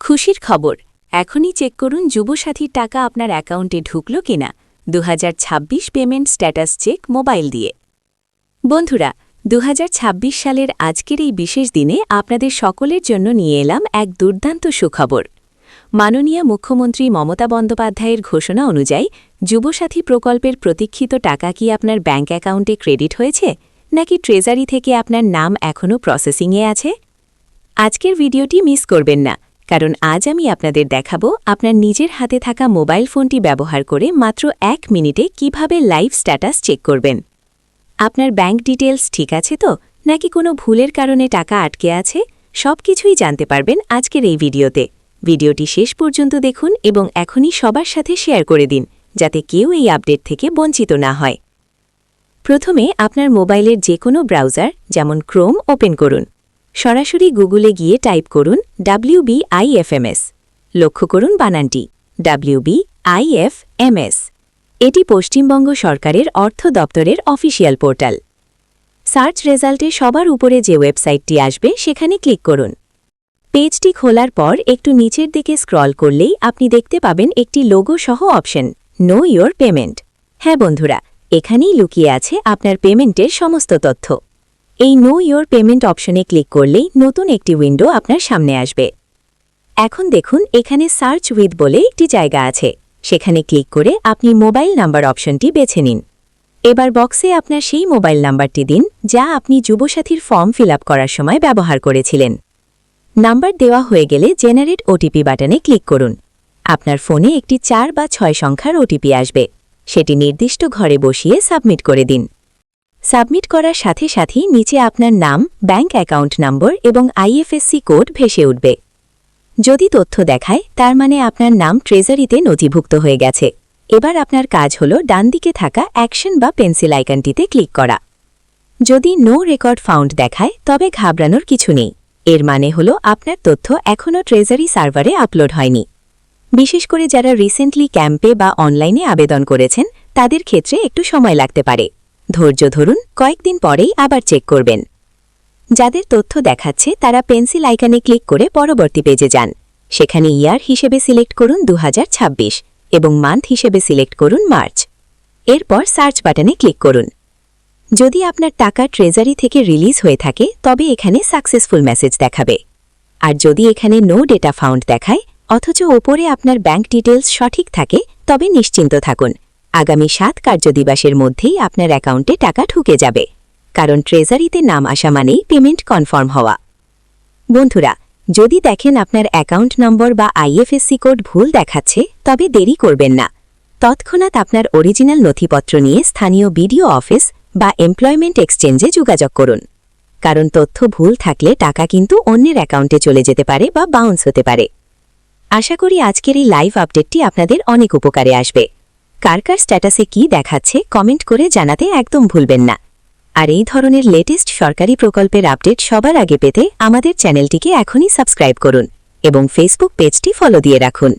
খুশির খবর, এখনই চেক করুন যুবসাথীর টাকা আপনার অ্যাকাউন্টে ঢুকল কিনা। 2026 পেমেন্ট স্ট্যাটাস চেক মোবাইল দিয়ে। বন্ধুরা, 2026 সালের আজকের এই বিশেষ দিনে আপনাদের সকলের জন্য নিয়ে এলাম এক দুর্দান্ত সুখবর। মাননীয় মুখ্যমন্ত্রী মমতা বন্দ্যোপাধ্যায়ের ঘোষণা অনুযায়ী যুবসাথী প্রকল্পের প্রতীক্ষিত টাকা কি আপনার ব্যাঙ্ক অ্যাকাউন্টে ক্রেডিট হয়েছে, নাকি ট্রেজারি থেকে আপনার নাম এখনও প্রসেসিংয়ে আছে? আজকের ভিডিওটি মিস করবেন না, কারণ আজ আমি আপনাদের দেখাবো আপনার নিজের হাতে থাকা মোবাইল ফোনটি ব্যবহার করে মাত্র 1 মিনিটে কিভাবে লাইভ স্ট্যাটাস চেক করবেন। আপনার ব্যাঙ্ক ডিটেলস ঠিক আছে তো, নাকি কোনো ভুলের কারণে টাকা আটকে আছে, সবকিছুই জানতে পারবেন আজকের এই ভিডিওতে। ভিডিওটি শেষ পর্যন্ত দেখুন এবং এখনই সবার সাথে শেয়ার করে দিন, যাতে কেউ এই আপডেট থেকে বঞ্চিত না হয়। প্রথমে আপনার মোবাইলের যে কোনো ব্রাউজার যেমন ক্রোম ওপেন করুন। সরাসরি গুগলে গিয়ে টাইপ করুন WBIFMS। লক্ষ্য করুন বানানটি WBIFMS। এটি পশ্চিমবঙ্গ সরকারের অর্থ দপ্তরের অফিসিয়াল পোর্টাল। সার্চ রেজাল্টে সবার উপরে যে ওয়েবসাইটটি আসবে সেখানে ক্লিক করুন। পেজটি খোলার পর একটু নিচের দিকে স্ক্রল করলেই আপনি দেখতে পাবেন একটি লোগো সহ অপশন নো ইয়োর পেমেন্ট। হ্যাঁ বন্ধুরা, এখানেই লুকিয়ে আছে আপনার পেমেন্টের সমস্ত তথ্য। এই নো ইয়োর পেমেন্ট অপশনে ক্লিক করলেই নতুন একটি উইন্ডো আপনার সামনে আসবে। এখন দেখুন এখানে সার্চ উইথ বলে একটি জায়গা আছে, সেখানে ক্লিক করে আপনি মোবাইল নাম্বার অপশনটি বেছে নিন। এবার বক্সে আপনার সেই মোবাইল নাম্বারটি দিন যা আপনি যুবসাথীর ফর্ম ফিল আপ করার সময় ব্যবহার করেছিলেন। নাম্বার দেওয়া হয়ে গেলে জেনারেট ওটিপি বাটনে ক্লিক করুন। আপনার ফোনে একটি 4 বা 6 সংখ্যার ওটিপি আসবে, সেটি নির্দিষ্ট ঘরে বসিয়ে সাবমিট করে দিন। সাবমিট করার সাথে সাথেই নিচে আপনার নাম, ব্যাঙ্ক অ্যাকাউন্ট নম্বর এবং IFSC কোড ভেসে উঠবে। যদি তথ্য দেখায়, তার মানে আপনার নাম ট্রেজারিতে নথিভুক্ত হয়ে গেছে। এবার আপনার কাজ হল ডানদিকে থাকা অ্যাকশন বা পেন্সিল আইকনটিতে ক্লিক করা। যদি নো রেকর্ড ফাউন্ড দেখায়, তবে ঘাবড়ানোর কিছু নেই। এর মানে হল আপনার তথ্য এখনও ট্রেজারি সার্ভারে আপলোড হয়নি। বিশেষ করে যারা রিসেন্টলি ক্যাম্পে বা অনলাইনে আবেদন করেছেন, তাদের ক্ষেত্রে একটু সময় লাগতে পারে। ধৈর্য ধরুন, কয়েকদিন পরেই আবার চেক করবেন। যাদের তথ্য দেখাচ্ছে তারা পেন্সিল আইকনে ক্লিক করে পরবর্তী পেজে যান। সেখানে ইয়ার হিসেবে সিলেক্ট করুন 2026 এবং মান্থ হিসেবে সিলেক্ট করুন মার্চ। এরপর সার্চ বাটনে ক্লিক করুন। যদি আপনার টাকা ট্রেজারি থেকে রিলিজ হয়ে থাকে, তবে এখানে সাকসেসফুল মেসেজ দেখাবে। আর যদি এখানে নো ডেটা ফাউন্ড দেখায়, অথচ ওপরে আপনার ব্যাঙ্ক ডিটেলস সঠিক থাকে, তবে নিশ্চিন্ত থাকুন, আগামী 7 কার্যদিবসের মধ্যেই আপনার অ্যাকাউন্টে টাকা ঢুকে যাবে। কারণ ট্রেজারিতে নাম আসা মানেই পেমেন্ট কনফার্ম হওয়া। বন্ধুরা, যদি দেখেন আপনার অ্যাকাউন্ট নম্বর বা IFSC কোড ভুল দেখাচ্ছে, তবে দেরি করবেন না। তৎক্ষণাৎ আপনার অরিজিনাল নথিপত্র নিয়ে স্থানীয় BDO অফিস বা এমপ্লয়মেন্ট এক্সচেঞ্জে যোগাযোগ করুন। কারণ তথ্য ভুল থাকলে টাকা কিন্তু অন্যের অ্যাকাউন্টে চলে যেতে পারে বা বাউন্স হতে পারে। আশা করি আজকের এই লাইভ আপডেটটি আপনাদের অনেক উপকারে আসবে। কার কার স্ট্যাটাসে কি দেখাচ্ছে কমেন্ট করে জানাতে একদম ভুলবেন না। আর এই ধরনের লেটেস্ট সরকারি প্রকল্পের আপডেট সবার আগে পেতে আমাদের চ্যানেলটিকে এখনই সাবস্ক্রাইব করুন এবং ফেসবুক পেজটি ফলো দিয়ে রাখুন।